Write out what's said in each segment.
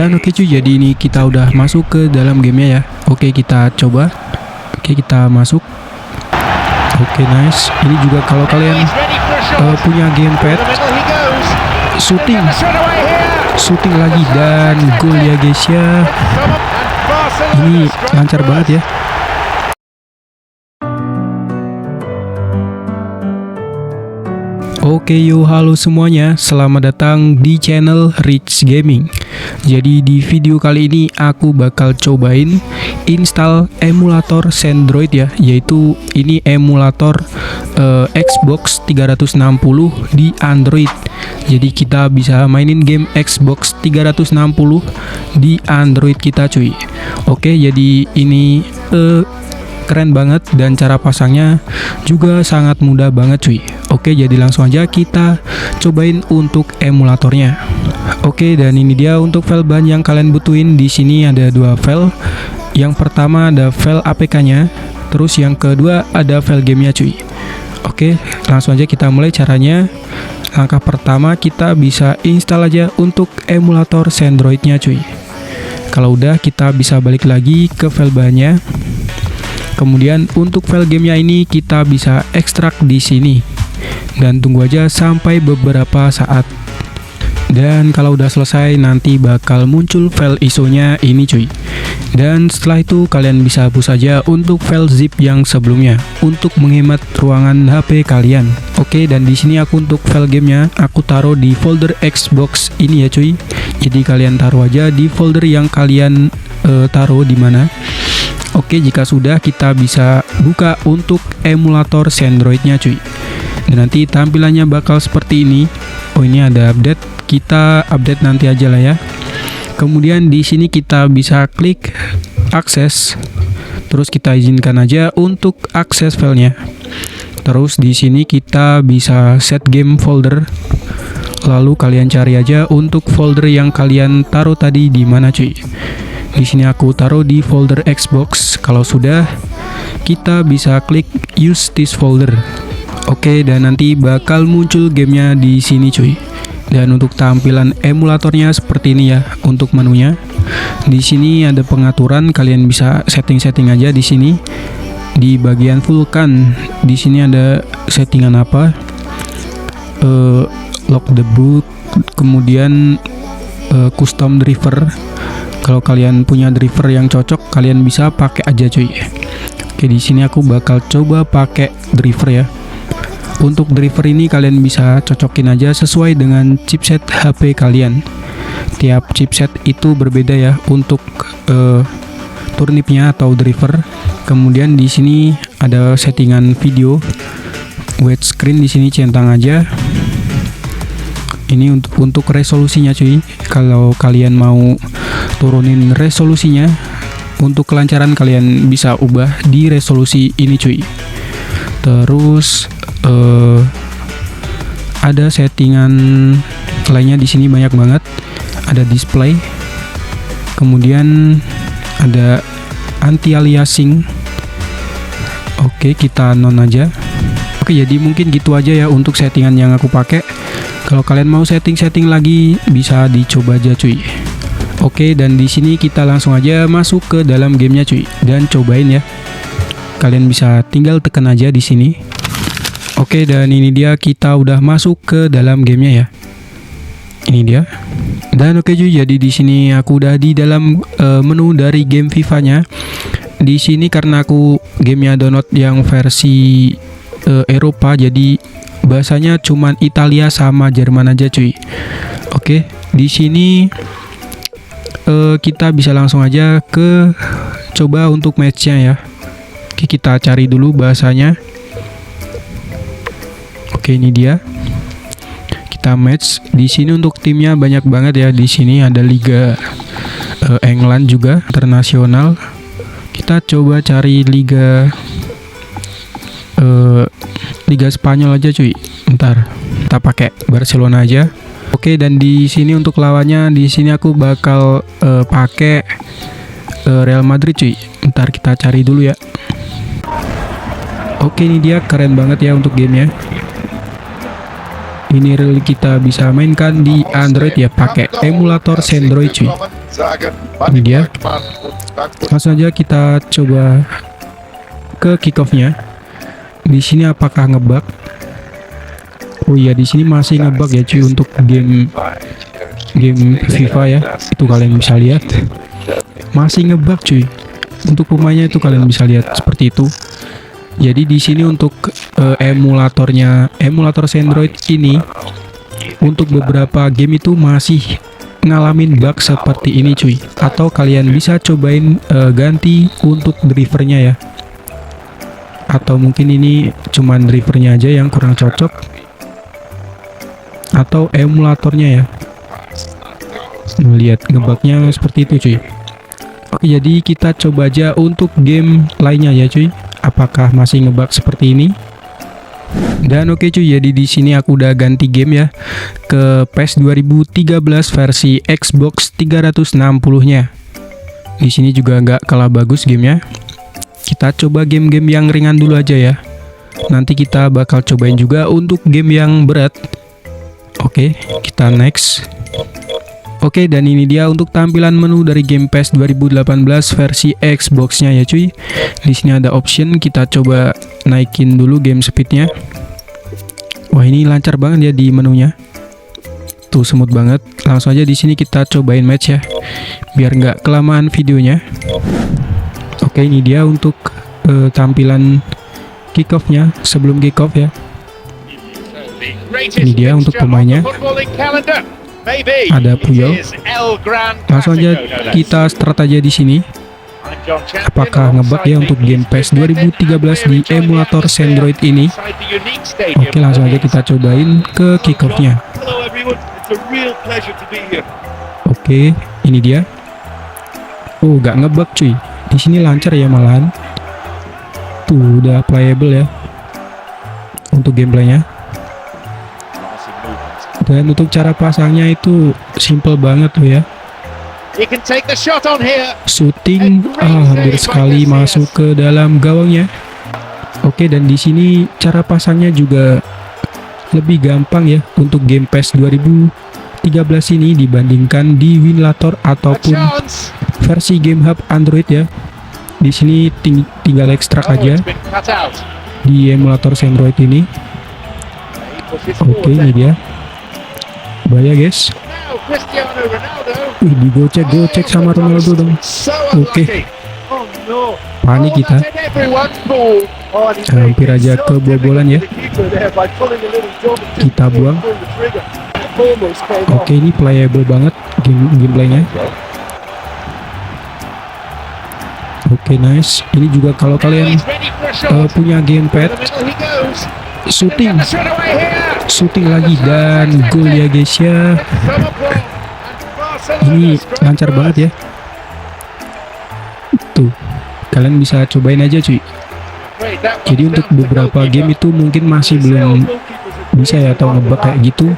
Dan oke cuy, jadi ini kita udah masuk ke dalam gamenya ya. Oke, kita coba. Oke, kita masuk. Oke, nice. Ini juga kalau kalian punya gamepad, shooting lagi dan gol ya guys ya. Ini lancar banget ya. Oke yo, halo semuanya, selamat datang di channel Rich Gaming. Jadi di video kali ini aku bakal cobain install emulator Sandroid ya, yaitu ini emulator Xbox 360 di Android. Jadi kita bisa mainin game Xbox 360 di Android kita cuy. Oke, jadi ini keren banget dan cara pasangnya juga sangat mudah banget cuy. Oke, jadi langsung aja kita cobain untuk emulatornya. Oke, dan ini dia untuk file bahan yang kalian butuhin. Di sini ada dua file. Yang pertama ada file APK-nya, terus yang kedua ada file gamenya cuy. Oke, langsung aja kita mulai caranya. Langkah pertama kita bisa install aja untuk emulator Sandroid-nya cuy. Kalau udah, kita bisa balik lagi ke file bahannya. Kemudian untuk file gamenya ini kita bisa ekstrak di sini dan tunggu aja sampai beberapa saat. Dan kalau udah selesai nanti bakal muncul file ISO-nya ini cuy. Dan setelah itu kalian bisa hapus saja untuk file zip yang sebelumnya untuk menghemat ruangan HP kalian. Oke, dan di sini aku untuk file gamenya aku taruh di folder Xbox ini ya cuy. Jadi kalian taruh aja di folder yang kalian taruh di mana. Oke, jika sudah kita bisa buka untuk emulator Sandroid-nya cuy. Dan nanti tampilannya bakal seperti ini. Oh, ini ada update. Kita update nanti aja lah ya. Kemudian di sini kita bisa klik akses. Terus kita izinkan aja untuk akses filenya. Terus di sini kita bisa set game folder. Lalu kalian cari aja untuk folder yang kalian taruh tadi di mana cuy. Di sini aku taruh di folder Xbox. Kalau sudah, kita bisa klik use this folder. Oke, dan nanti bakal muncul gamenya di sini cuy. Dan untuk tampilan emulatornya seperti ini ya untuk menunya. Di sini ada pengaturan, kalian bisa setting-setting aja di sini. Di bagian vulkan, di sini ada settingan apa? Lock the boot, kemudian custom driver. Kalau kalian punya driver yang cocok, kalian bisa pakai aja cuy. Oke, di sini aku bakal coba pakai driver ya. Untuk driver ini kalian bisa cocokin aja sesuai dengan chipset HP kalian. Tiap chipset itu berbeda ya untuk turnipnya atau driver. Kemudian di sini ada settingan video, widescreen, di sini centang aja. Ini untuk resolusinya cuy. Kalau kalian mau turunin resolusinya untuk kelancaran, kalian bisa ubah di resolusi ini cuy. Terus ada settingan lainnya di sini banyak banget. Ada display, kemudian ada anti aliasing. Oke, kita non aja. Oke, jadi mungkin gitu aja ya untuk settingan yang aku pakai. Kalau kalian mau setting-setting lagi bisa dicoba aja cuy. Oke, dan di sini kita langsung aja masuk ke dalam gamenya cuy dan cobain ya. Kalian bisa tinggal tekan aja di sini. Oke, dan ini dia, kita udah masuk ke dalam gamenya ya. Ini dia. Dan oke cuy, jadi di sini aku udah di dalam menu dari game FIFA-nya. Di sini karena aku gamenya download yang versi Eropa, jadi bahasanya cuman Italia sama Jerman aja cuy. Oke, di sini kita bisa langsung aja ke coba untuk matchnya ya. Oke, kita cari dulu bahasanya. Oke, ini dia. Kita match. Di sini untuk timnya banyak banget ya. Di sini ada Liga England juga, internasional. Kita coba cari Liga Spanyol aja cuy. Bentar, kita pakai Barcelona aja. Oke, dan di sini untuk lawannya, di sini aku bakal pakai Real Madrid cuy. Bentar, kita cari dulu ya. Oke, ini dia, keren banget ya untuk gamenya. Ini real kita bisa mainkan di Android ya, pakai emulator Sandroid cuy. Ini dia. Langsung aja kita coba ke kick off-nya. Di sini apakah ngebug? Oh iya, di sini masih ngebug ya cuy untuk game FIFA ya. Itu kalian bisa lihat. Masih ngebug cuy. Untuk pemainnya itu kalian bisa lihat seperti itu. Jadi di sini untuk emulator Android ini untuk beberapa game itu masih ngalamin bug seperti ini cuy. Atau kalian bisa cobain ganti untuk drivernya ya. Atau mungkin ini cuman drivernya aja yang kurang cocok. Atau emulatornya ya. Lihat ngebugnya seperti itu cuy. Oke, jadi kita coba aja untuk game lainnya ya cuy. Apakah masih ngebug seperti ini? Dan oke cuy, jadi di sini aku udah ganti game ya ke PES 2013 versi Xbox 360-nya. Di sini juga nggak kalah bagus gamenya. Kita coba game-game yang ringan dulu aja ya. Nanti kita bakal cobain juga untuk game yang berat. Oke, kita next. Oke, dan ini dia untuk tampilan menu dari game PES 2018 versi Xbox-nya ya cuy. Di sini ada option, kita coba naikin dulu game speed-nya. Wah, ini lancar banget ya di menunya. Tuh, smooth banget. Langsung aja di sini kita cobain match ya. Biar nggak kelamaan videonya. Oke, ini dia untuk tampilan kick off-nya sebelum kick off ya. Ini dia untuk pemainnya. Ada Puyol. Langsung aja kita start aja di sini. Apakah ngebug ya untuk game PES 2013 di emulator Android ini? Oke, langsung aja kita cobain ke kick off-nya. Oke, ini dia. Oh, gak ngebug cuy. Di sini lancar ya malahan. Tuh, udah playable ya untuk gameplaynya. Dan untuk cara pasangnya itu simple banget loh ya. Shooting hampir sekali masuk ke dalam gawangnya. Oke, dan di sini cara pasangnya juga lebih gampang ya untuk game PES 2013 ini dibandingkan di Winlator ataupun versi Game Hub Android ya. Di sini tinggal ekstrak aja di emulator Android ini. Oke, ini dia. Bahaya guys. Wih, digocek sama Ronaldo dong. Oke. Panik kita. Hampir aja kebobolan ya. Kita buang. Oke, ini playable banget gameplaynya. Oke, nice. Ini juga kalau kalian punya gamepad, shooting lagi dan gol ya guys ya. Ini lancar banget ya. Tuh, kalian bisa cobain aja cuy. Jadi untuk beberapa game itu mungkin masih belum bisa ya atau ngebug kayak gitu.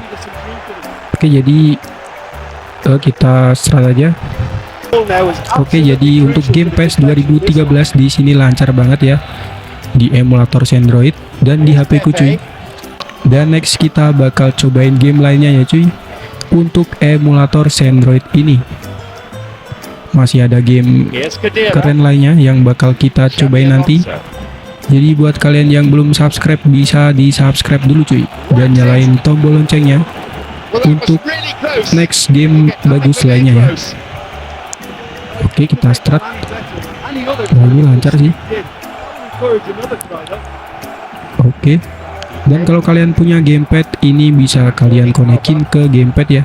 Oke, jadi kita start aja. Oke, jadi untuk game PES 2013 di sini lancar banget ya di emulator Android dan di HP ku cuy. Dan next kita bakal cobain game lainnya ya cuy. Untuk emulator Android ini masih ada game keren lainnya yang bakal kita cobain nanti. Jadi buat kalian yang belum subscribe bisa di subscribe dulu cuy dan nyalain tombol loncengnya untuk next game bagus lainnya ya. Oke, kita start. Nah, ini lancar sih. Oke. Dan kalau kalian punya gamepad, ini bisa kalian konekin ke gamepad ya.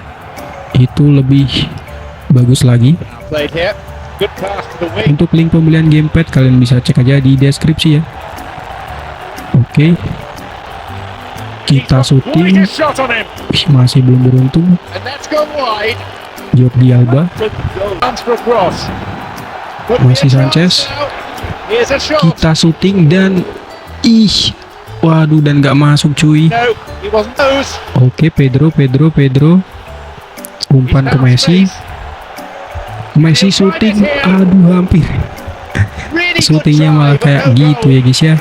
Itu lebih bagus lagi. Untuk link pembelian gamepad kalian bisa cek aja di deskripsi ya. Oke. Kita shooting. Masih belum beruntung. Jordi Alba. Masih Sanchez. Kita shooting dan waduh, dan gak masuk cuy. Oke, Pedro. Umpan ke Messi shooting. Aduh, hampir. Shootingnya malah kayak gitu ya guys ya.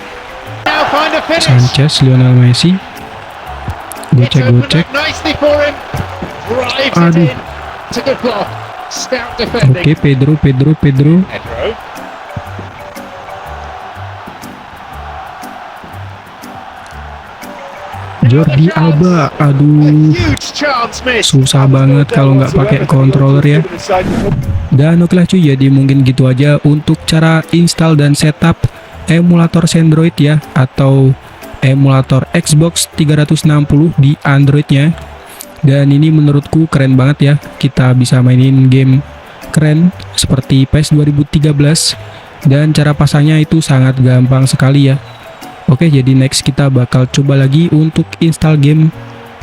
Sanchez, Lionel Messi. Gocek. Aduh. Stout Oke, defending. Pedro. Pedro. Jordi Alba, aduh, Huge chance missed. susah banget kalau nggak pakai controller ya. Dan oke lah cuy, jadi mungkin gitu aja untuk cara install dan setup emulator Sandroid ya, atau emulator Xbox 360 di Androidnya. Dan ini menurutku keren banget ya, kita bisa mainin game keren seperti PES 2013, dan cara pasangnya itu sangat gampang sekali ya. Oke, jadi next kita bakal coba lagi untuk install game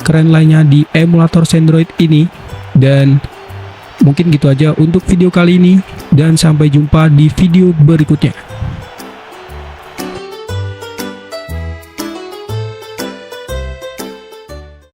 keren lainnya di emulator Sandroid ini. Dan mungkin gitu aja untuk video kali ini, dan sampai jumpa di video berikutnya.